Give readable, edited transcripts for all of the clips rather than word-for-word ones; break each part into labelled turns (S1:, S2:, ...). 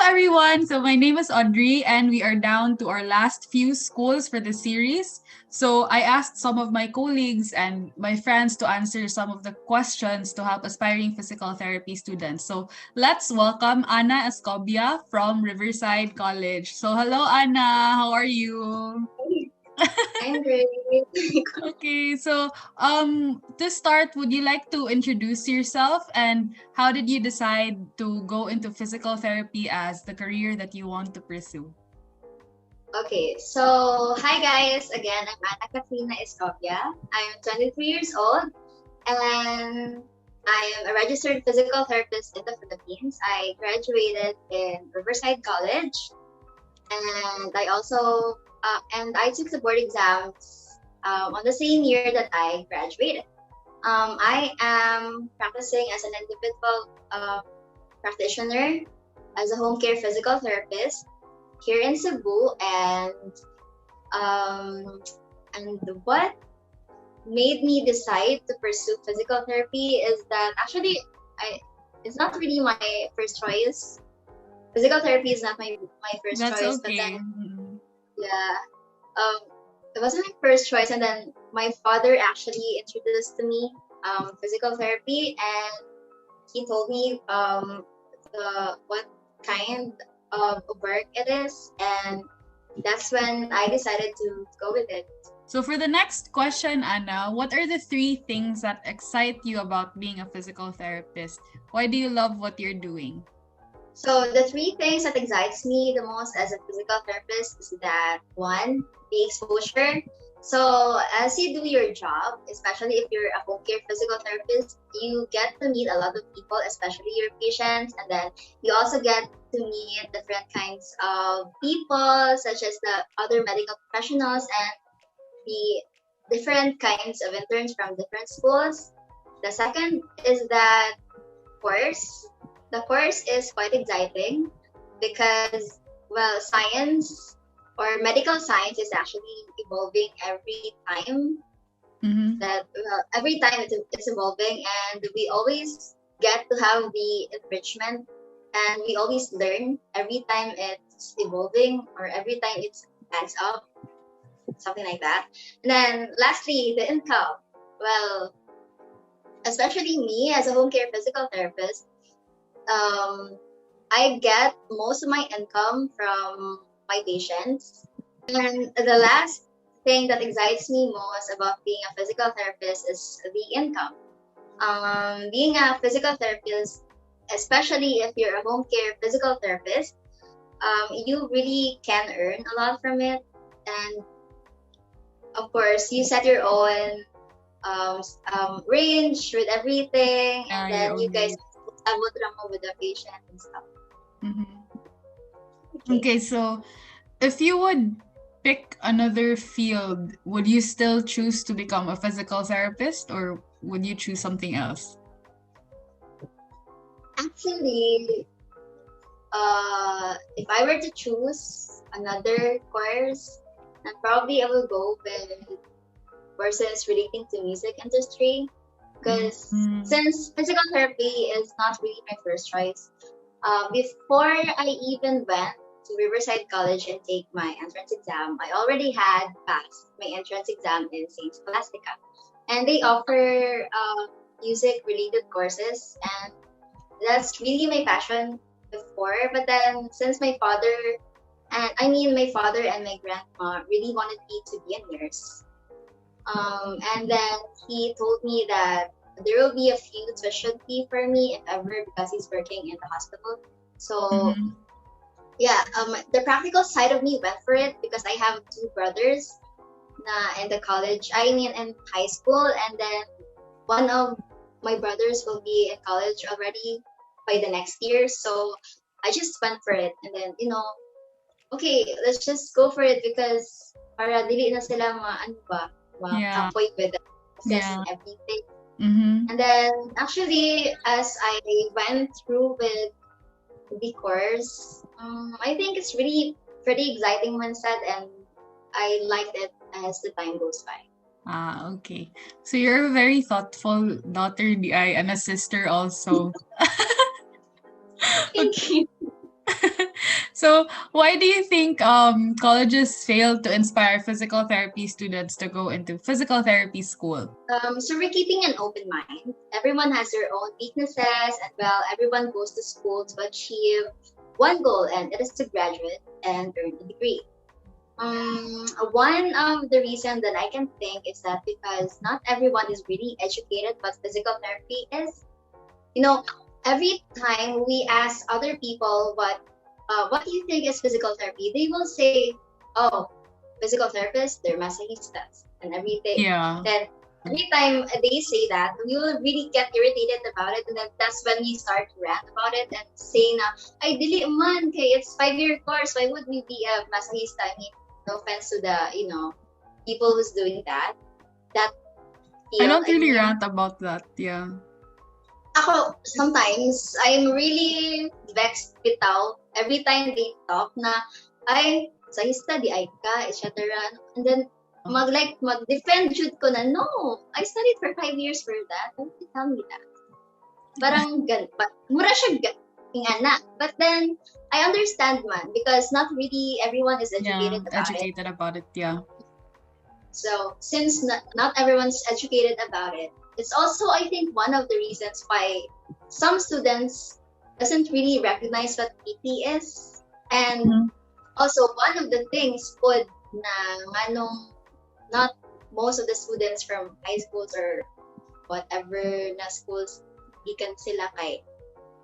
S1: everyone. So my name is Audrey and we are down to our last few schools for the series. So I asked some of my colleagues and my friends to answer some of the questions to help aspiring physical therapy students. So let's welcome Anna Escobia from Riverside College. So hello Anna, how are you?
S2: I'm great.
S1: Okay, so to start, would you like to introduce yourself and how did you decide to go into physical therapy as the career that you want to pursue?
S2: Okay, so hi guys. Again, I'm Ana Katrina Escopia. I'm 23 years old and I am a registered physical therapist in the Philippines. I graduated in Riverside College and I took the board exams on the same year that I graduated. I am practicing as an individual practitioner as a home care physical therapist here in Cebu, um, and what made me decide to pursue physical therapy is that actually it's not really my first choice. Physical therapy is not my first
S1: That's
S2: choice, but
S1: okay.
S2: then yeah, um, it wasn't my first choice, and then my father actually introduced to me physical therapy, and he told me what kind of work it is, and that's when I decided to go with it.
S1: So for the next question, Anna, what are the three things that excite you about being a physical therapist? Why do you love what you're doing?
S2: So the three things that excites me the most as a physical therapist is that one, the exposure. So as you do your job, especially if you're a home care physical therapist, you get to meet a lot of people, especially your patients, and then you also get to meet different kinds of people, such as the other medical professionals and the different kinds of interns from different schools. The second is that course. The course is quite exciting because, well, science or medical science is actually evolving every time. Every time it's evolving, and we always get to have the enrichment, and we always learn every time it's evolving or every time it adds up, something like that. And then lastly, the income. Well, especially me as a home care physical therapist, I get most of my income from my patients. And the last thing that excites me most about being a physical therapist is the income. Being a physical therapist, especially if you're a home care physical therapist, you really can earn a lot from it. And of course, you set your own range with everything, and
S1: Yeah, your
S2: then you
S1: own
S2: guys
S1: rate.
S2: sabot drama with the patient and stuff.
S1: Okay, so if you would pick another field, would you still choose to become a physical therapist or would you choose something else?
S2: Actually, if I were to choose another course, then probably I will go with courses relating to music industry, because since physical therapy is not really my first choice, before I even went to Riverside College and take my entrance exam, I already had passed my entrance exam in St. Scholastica, and they offer music-related courses, and that's really my passion before. But then, since my father and my grandma really wanted me to be a nurse, and then he told me that there will be a few tuition fee for me if ever, because he's working in the hospital. So yeah, the practical side of me went for it because I have two brothers in the college. I mean, in high school, and then one of my brothers will be in college already by the next year. So I just went for it, and then okay, let's just go for it because para dili na sila
S1: Yeah.
S2: halfway with the process
S1: Yeah.
S2: and everything.
S1: Mm-hmm.
S2: And then actually, as I went through with the course, I think it's really pretty exciting mindset, and I liked it as the time goes by.
S1: Ah, okay. So you're a very thoughtful daughter, Di, and a sister also.
S2: Thank you.
S1: So, why do you think colleges fail to inspire physical therapy students to go into physical therapy school?
S2: So we're keeping an open mind. Everyone has their own weaknesses, and well, everyone goes to school to achieve one goal, and it is to graduate and earn a degree. One of the reasons that I can think is that because not everyone is really educated what physical therapy is. You know, every time we ask other people what do you think is physical therapy, they will say, "Oh, physical therapists, they're masajistas," and everything.
S1: Yeah.
S2: Then every time they say that, we will really get irritated about it, and then that's when we start to rant about it and say na, "Ay, dili man, kay it's 5-year course. Why would we be a masajista?" I mean, no offense to the people who's doing that. That
S1: I
S2: field.
S1: don't really rant about that. Yeah.
S2: Ako, sometimes, I'm really vexed bitaw every time they talk na, ay, sa study ay ka, etc. And then, mag-defend jud ko na, no, I studied for 5 years for that. Don't you tell me that. Parang, mura siya ingana. But then, I understand man, because not really everyone is educated about it.
S1: Yeah.
S2: So, since not everyone's educated about it, it's also, I think, one of the reasons why some students doesn't really recognize what PT is. And also, one of the things pod na manong not most of the students from high schools or whatever na schools ikan sila kay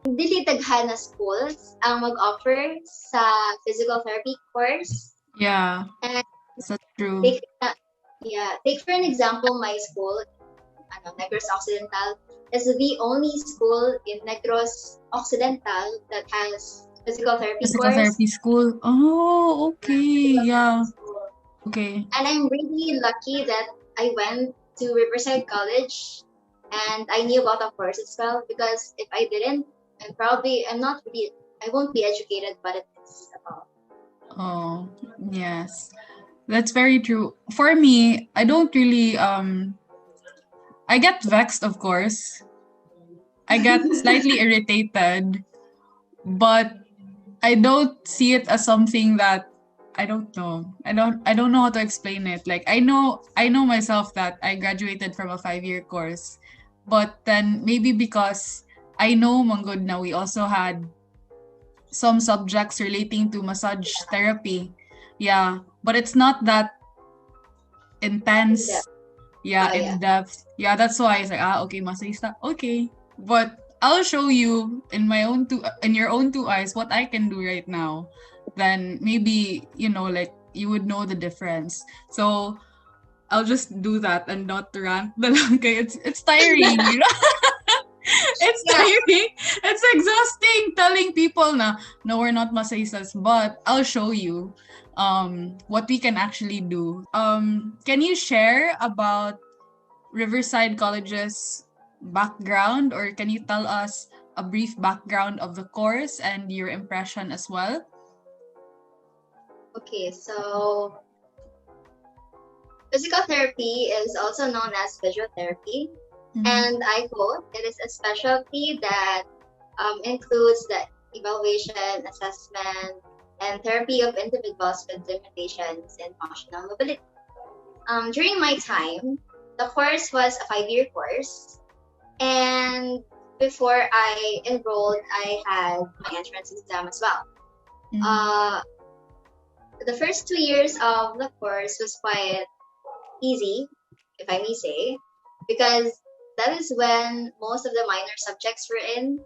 S2: dili daghan na schools ang mag-offer sa physical therapy course.
S1: Yeah.
S2: And
S1: that's true.
S2: Take for an example, my school, Negros Occidental, is the only school in Negros Occidental that has physical therapy
S1: therapy school. Oh, okay. Yeah. Okay.
S2: And I'm really lucky that I went to Riverside College and I knew about the course as well, because if I didn't, I won't be educated what it is about.
S1: Oh, yes. That's very true. For me, I don't really I get vexed, of course. I get slightly irritated, but I don't see it as something that I don't know. I don't know how to explain it. Like I know myself that I graduated from a 5-year course, but then maybe because I know manggod na we also had some subjects relating to massage therapy. Yeah, but it's not that intense. In depth. Yeah, that's why it's like, okay, masajista, okay. But I'll show you in your own two eyes what I can do right now. Then maybe, like you would know the difference. So I'll just do that and not rant. Okay, it's tiring, you know? It's tiring. It's exhausting telling people na, no, we're not masajistas, but I'll show you what we can actually do. Can you share about Riverside College's background, or can you tell us a brief background of the course and your impression as well?
S2: Okay, so physical therapy is also known as physiotherapy. And I quote, it is a specialty that includes the evaluation, assessment, and therapy of individuals with limitations in functional mobility. During my time, the course was a 5-year course. And before I enrolled, I had my entrance exam as well. The first 2 years of the course was quite easy, if I may say, because that is when most of the minor subjects were in,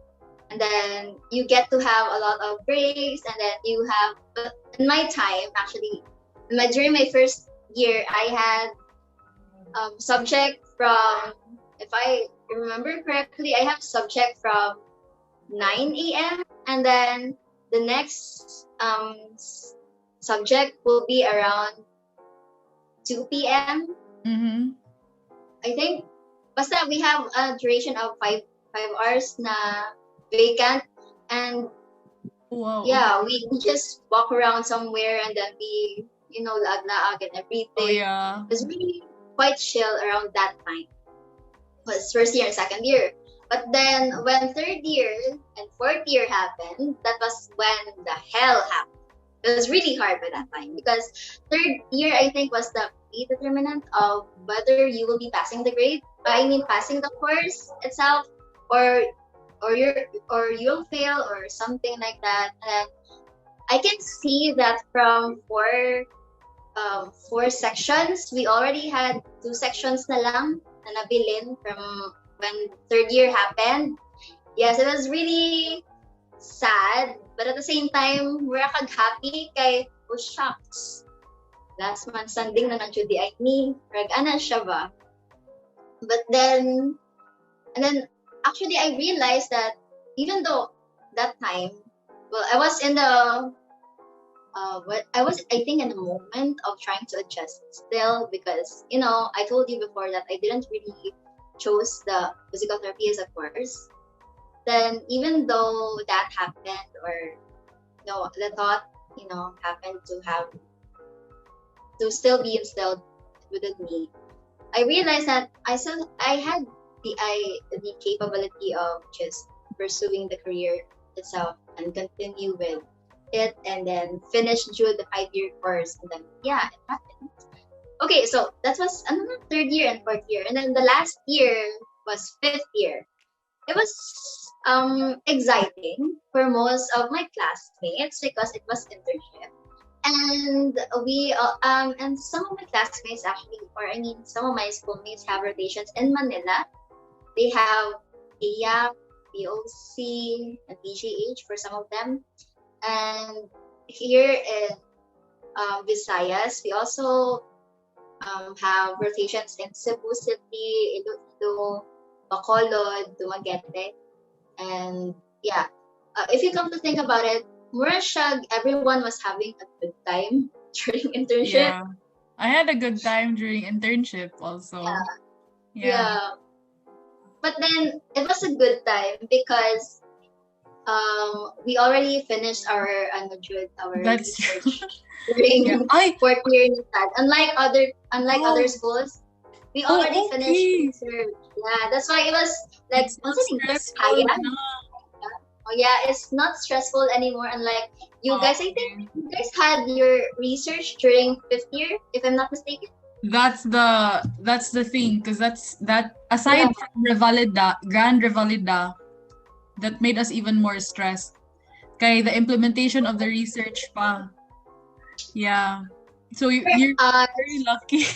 S2: and then you get to have a lot of breaks, and then you have, in my time, actually, during my first year, I had subject from, if I remember correctly, I have subject from 9 a.m. and then the next subject will be around 2 p.m. I think basta we have a duration of 5 hours na vacant, and we just walk around somewhere and then we lag and everything. It was really quite chill around that time. It was first year and second year. But then when third year and fourth year happened, that was when the hell happened. It was really hard by that time because third year I think was the determinant of whether you will be passing the grade. I mean passing the course itself, or or you'll fail or something like that. And I can see that from four sections, we already had two sections na lang na nabilin from when third year happened. Yes, it was really sad, but at the same time, we're kag happy kay, oh shucks. Last month, Sunding na jud ay ni, rag-ana siya ba? But then, and then, actually, I realized that even though that time, well, I was in the, I think in the moment of trying to adjust still because, I told you before that I didn't really chose the physical therapy as a course. Then even though that happened, or the thought happened to still be instilled within me, I realized that I had the capability of just pursuing the career itself and continue with it, and then finish through the 5-year course, and then it happened. Okay, so that was another third year and fourth year, and then the last year was fifth year. It was exciting for most of my classmates because it was internship, and we and some of my classmates actually, or I mean, some of my schoolmates have rotations in Manila. They have AYAP, POC, and PGH for some of them, and here in Visayas, we also have rotations in Cebu City, Iloilo, Bacolod, Dumaguete, and if you come to think about it, Murashag, everyone was having a good time during internship.
S1: Yeah, I had a good time during internship also.
S2: Yeah. But then it was a good time because we already finished our research during fourth year in that. Unlike other schools, we already finished research. Yeah, that's why it was like
S1: stressful.
S2: Oh yeah, it's not stressful anymore. Unlike you guys, I think you guys had your research during fifth year, if I'm not mistaken.
S1: That's the thing, because that aside from Grand Revalida, that made us even more stressed. Okay, the implementation of the research pa. Yeah. So you're very lucky.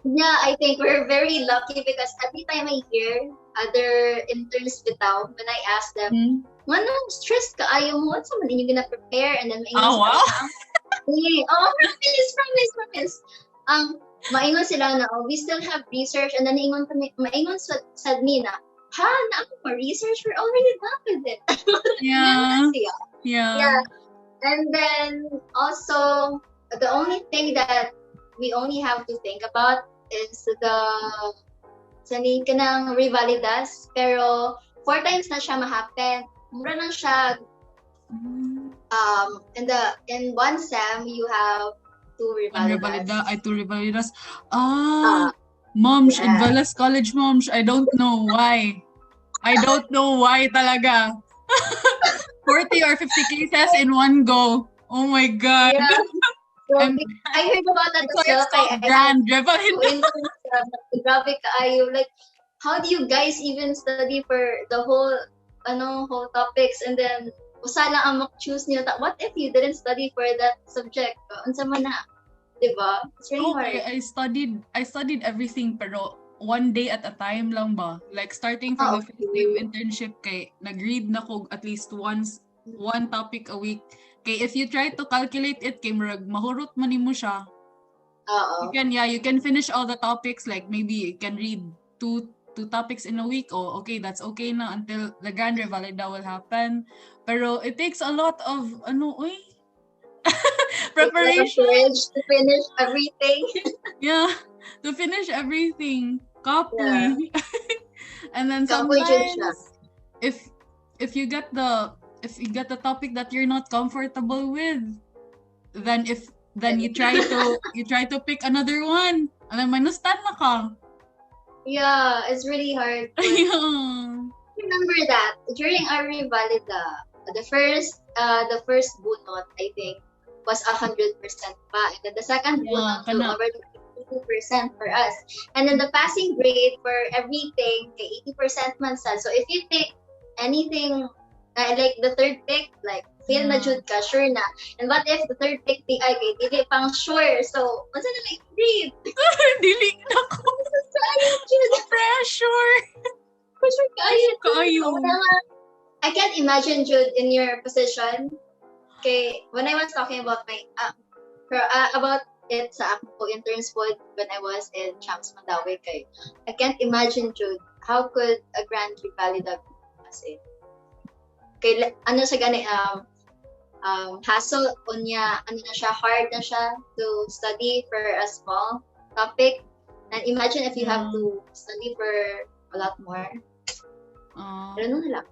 S2: Yeah, I think we're very lucky because every time I hear other interns bitaw, when I ask them, "Mano, stress ka ayaw mo? What's man yung gonna prepare?" And then
S1: wow.
S2: Promise. Maingon sila na, we still have research, and then maingon sad me na, na ako for research, we're already done with it.
S1: Yeah.
S2: And then also the only thing that we only have to think about is the sanin ka ng revalidas, pero 4 times na siya ma-happen. Mura lang siya. In one sem you have 2 revalidas.
S1: 2 revalidas. Moms, in Velas College, moms, I don't know why. Talaga. 40 or 50 cases in one go. Oh my God.
S2: Yeah. So, I heard about that as well.
S1: Grand Revalida.
S2: Grabe kaayo. Like, how do you guys even study for the whole topics, and then usala ang choose niyo? What if you didn't study for that subject? Unsa man na? Diba? It's really hard.
S1: I studied everything, pero one day at a time lang ba? Like starting from the first day of internship, kay nag-read na ko at least one topic a week. Okay, if you try to calculate it, kay mahurot man nimo siya. You can finish all the topics, like maybe you can read two topics in a week. Okay, that's okay na until the Grand Revalida will happen. Pero it takes a lot of preparation
S2: to finish everything.
S1: Yeah, to finish everything. Kapoy. And then sometimes if you get the topic that you're not comfortable with, then you try to pick another one, and then manustan na ka.
S2: Yeah, it's really hard.
S1: Yeah.
S2: remember that during our Revalida, the first bunot I think was 100% pa, and then the second
S1: Yeah,
S2: bunot will
S1: kana.
S2: already be 80% for us, and then the passing grade for everything kay 80% man sad. So if you take anything like the third pick, like fail na
S1: Yeah.
S2: jud ka, sure na. And what if the third pick di ay kay dili pang sure? So what's na like grade?
S1: Dili na ko.
S2: So ayun jud.
S1: Pressure.
S2: Pressure kaayo jud.
S1: Kaayo.
S2: I can't imagine Jude in your position. Okay, when I was talking about my about it sa ako interns po when I was in Champs Mandawi kay I can't imagine Jude how could a grand Revalida be kasi kay ano sa gani hassle unya ano na siya hard na siya to study for a small topic, and imagine if you have to study for a lot more. Ano na lang.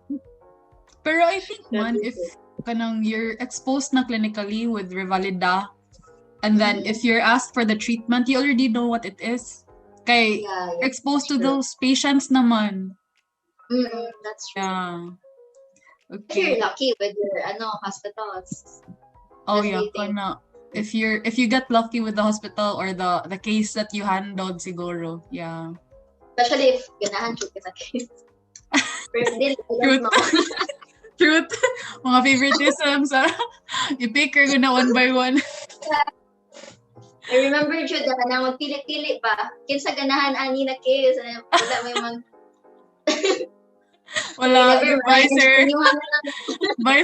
S1: Pero I think man, if kanang you're exposed na clinically with Revalida, and then if you're asked for the treatment, you already know what it is. Kay exposed to those patients naman.
S2: That's true.
S1: Yeah.
S2: Okay. You're lucky with your hospitals.
S1: Oh yeah, kana. If you get lucky with the hospital or the case that you handled siguro. Yeah.
S2: Especially if ganahan ka sa case.
S1: Truth. Mga favoritisms. I-pick her na one by one.
S2: I remember Jude na magpili-pili pa. Kinsa ganahan ani na case. Wala may mag...
S1: Wala. Bye,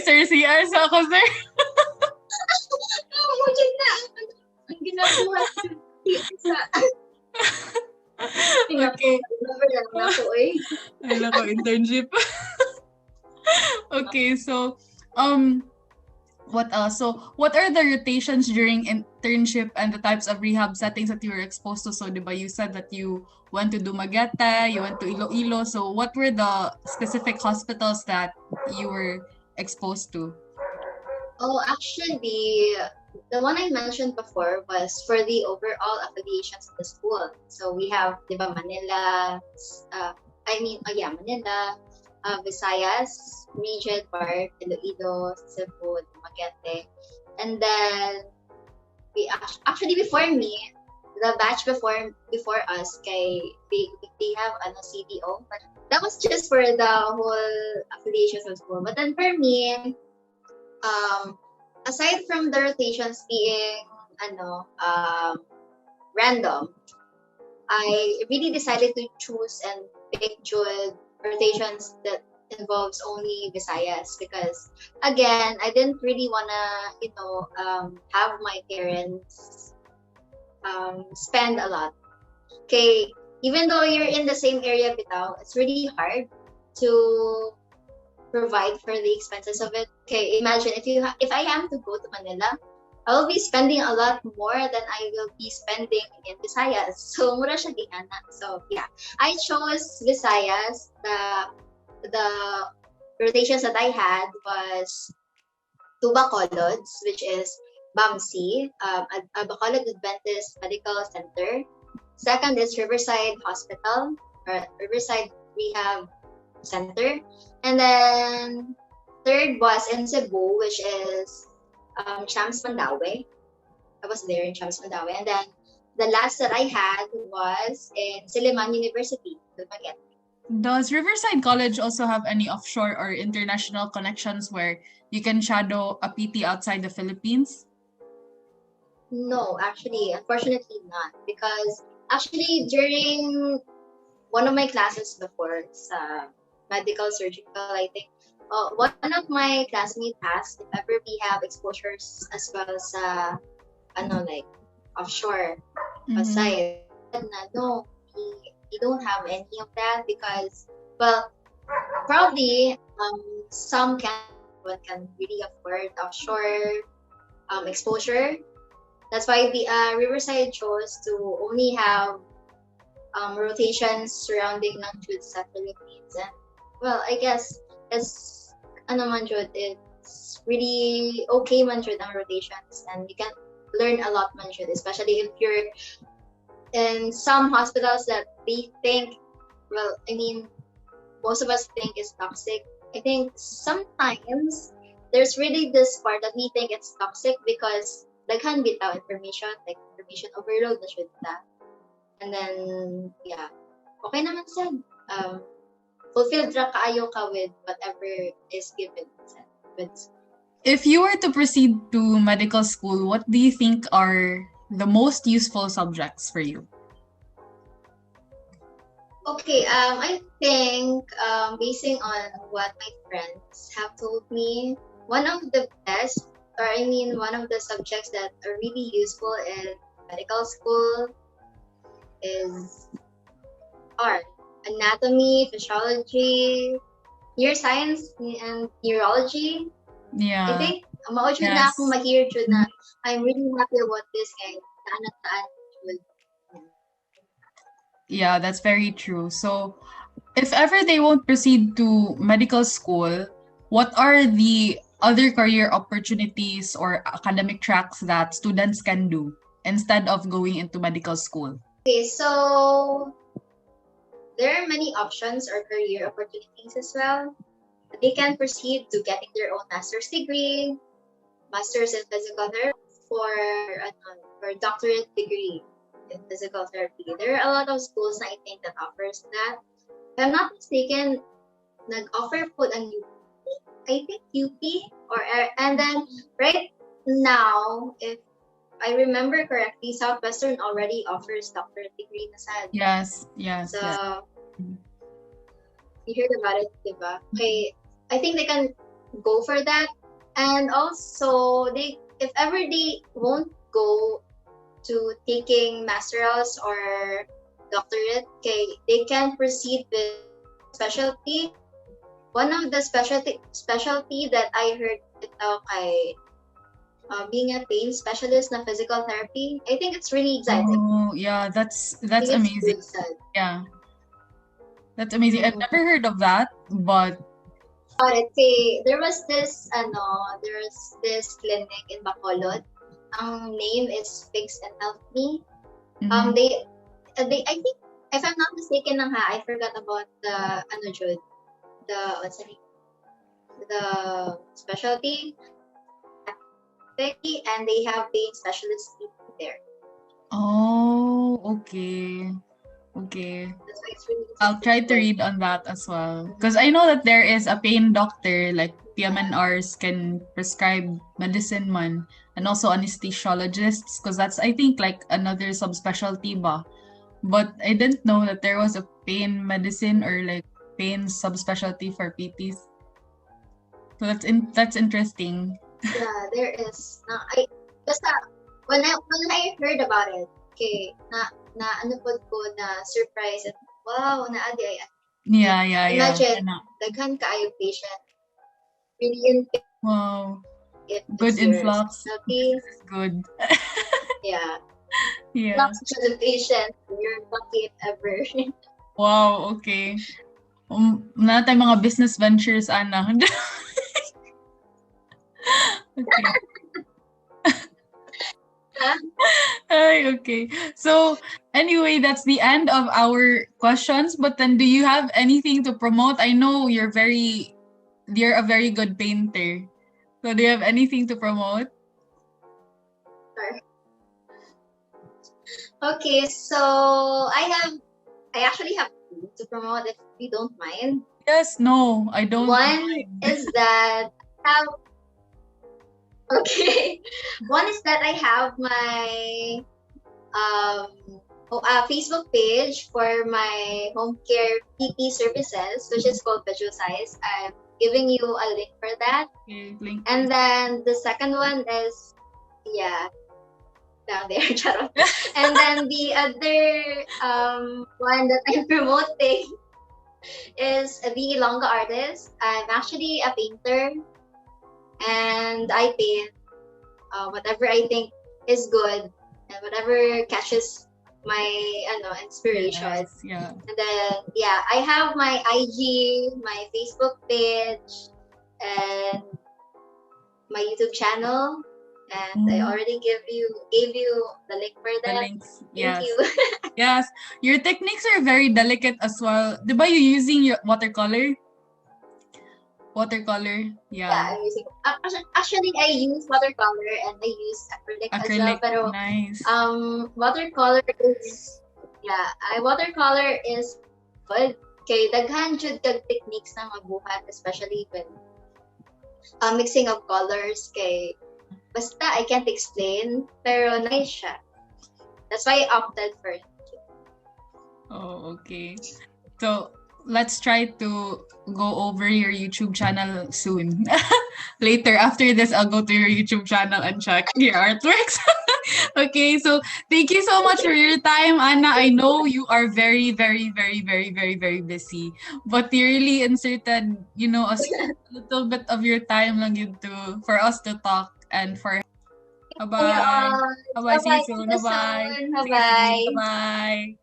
S1: sir. CR sa ako, sir.
S2: Oo, Jude na. Ang ginagawa sa...
S1: Okay.
S2: Remember lang ako eh.
S1: Ay, nako, internship. Okay, so what else? So what are the rotations during internship and the types of rehab settings that you were exposed to? So diba, you said that you went to Dumaguete, you went to Iloilo. So what were the specific hospitals that you were exposed to?
S2: Oh, actually, the one I mentioned before was for the overall affiliations of the school. So we have, diba, Manila, Manila, Visayas, region part, Iloilo, Cebu, Dumaguete. And then, we actually before me, the batch before us, they have CDO. But that was just for the whole affiliations of school. But then for me, aside from the rotations being random, I really decided to choose and pick rotations that involves only Visayas because again I didn't really wanna have my parents spend a lot. Okay, even though you're in the same area bitaw, it's really hard to provide for the expenses of it. Okay, imagine if I am to go to Manila, I will be spending a lot more than I will be spending in Visayas. So mura siya gihana. So yeah, I chose Visayas. The rotations that I had was two Bacolod, which is BAMC, a Bacolod Adventist Medical Center. Second is Riverside Hospital, or Riverside Rehab Center. And then third was in Cebu, which is Champs Mandawi. I was there in Champs Mandawi. And then the last that I had was in Silliman University, Dumaguete.
S1: Does Riverside College also have any offshore or international connections where you can shadow a PT outside the Philippines?
S2: No, actually, unfortunately not. Because actually during one of my classes before, medical surgical, I think, one of my classmates asked if ever we have exposures as well as like offshore outside. No, we don't have any of that because, well, probably some can really afford offshore exposure. That's why the Riverside chose to only have rotations surrounding sa Philippines. And well, I guess it's it's really okay man jud ang rotations, and you can learn a lot man jud, especially if you're in some hospitals that they think, well, I mean, most of us think is toxic. I think sometimes there's really this part that we think it's toxic because daghan bitaw information, like information overload na should that. And then, yeah, okay naman said. Fulfilled ra kaayo ka with whatever is given. With
S1: If you were to proceed to medical school, what do you think are the most useful subjects for you?
S2: Okay, I think basing on what my friends have told me, one of the best, or I mean, one of the subjects that are really useful in medical school is art, anatomy, physiology, neuroscience, and neurology. I
S1: Yeah.
S2: think, mao jud na
S1: Yes.
S2: akong ma-hear jud na I'm really happy about this kay taan at taan jud.
S1: Yeah, that's very true. So, if ever they won't proceed to medical school, what are the other career opportunities or academic tracks that students can do instead of going into medical school?
S2: Okay, so there are many options or career opportunities as well. They can proceed to getting their own master's degree, master's in physical therapy, for doctorate degree in physical therapy. There are a lot of schools I think that offers that. If I'm not mistaken, nag-offer po ang UP, I think UP, and then right now, if I remember correctly, Southwestern already offers doctorate degree na sad.
S1: Yes, yes,
S2: So,
S1: yes.
S2: you heard about it, diba? Okay, I think they can go for that. And also, if ever they won't go to taking masterals or doctorate, okay, they can proceed with specialty. One of the specialty that I heard kay being a pain specialist na physical therapy, I think it's really exciting.
S1: Oh, yeah, that's
S2: I think
S1: amazing.
S2: it's good.
S1: Yeah. That's amazing. I've never heard of that, but
S2: Okay, there's this clinic in Bacolod. Ang name is Fix and Help Me.
S1: mhm.
S2: They I think if I'm not mistaken I forgot about the what's the name? The specialty, and they have pain specialists there.
S1: Oh, okay. Okay.
S2: That's why it's really
S1: I'll try to read on that as well. Because I know that there is a pain doctor, like PMNRs can prescribe medicine man, and also anesthesiologists, because that's, I think, like another subspecialty ba. But I didn't know that there was a pain medicine or like pain subspecialty for PTs. So that's interesting.
S2: Yeah, there is. When I heard about it, okay, na ano po ko na surprise at wow, na adi ay
S1: Yeah, yeah,
S2: imagine
S1: yeah.
S2: daghan kaayo patient really in pain
S1: Wow.
S2: if
S1: Good
S2: it's your
S1: influx.
S2: specialty.
S1: This is good.
S2: Yeah.
S1: Yeah.
S2: Not to the patient, you're lucky if ever.
S1: Wow, okay. Na tayo mga business ventures, Ana. Okay. Ay, okay. So, anyway, that's the end of our questions. But then, do you have anything to promote? I know you're a very good painter. So, do you have anything to promote?
S2: Okay, so I actually have two to promote if you don't mind.
S1: Yes, no, I don't
S2: One
S1: mind.
S2: is that one is that I have my Facebook page for my home care PT services, which is called Visual Size. I'm giving you a link for that.
S1: Okay, link.
S2: And then the second one is, down there. And then the other one that I'm promoting is the Ilongga artist. I'm actually a painter, and I paint whatever I think is good and whatever catches my inspiration.
S1: Yes, yeah.
S2: And then I have my IG, my Facebook page, and my YouTube channel. and I already gave you the link for
S1: The
S2: that.
S1: links.
S2: Thank
S1: Yes.
S2: you.
S1: Yes. Your techniques are very delicate as well. Diba you using your watercolor? Watercolor.
S2: Yeah,
S1: Yeah.
S2: I'm using actually I use watercolor and I use acrylic as well.
S1: Acrylic.
S2: Pero
S1: Nice.
S2: watercolor is watercolor is good. Kay daghan jud kag techniques na mabuhat, especially when mixing of colors. Kay basta I can't explain pero nice siya. That's why I opted for it.
S1: Oh, okay. So let's try to go over your YouTube channel soon. Later, after this, I'll go to your YouTube channel and check your artworks. Okay, so thank you so much for your time, Anna. I know you are very, very, very, very, very, very busy, but you really inserted, a little bit of your time lang yun for us to talk and for. Bye
S2: Hey,
S1: bye. Bye bye. See you
S2: bye-bye. See
S1: soon.
S2: you
S1: Bye bye.
S2: soon.
S1: See you soon.
S2: Bye-bye.
S1: Bye bye.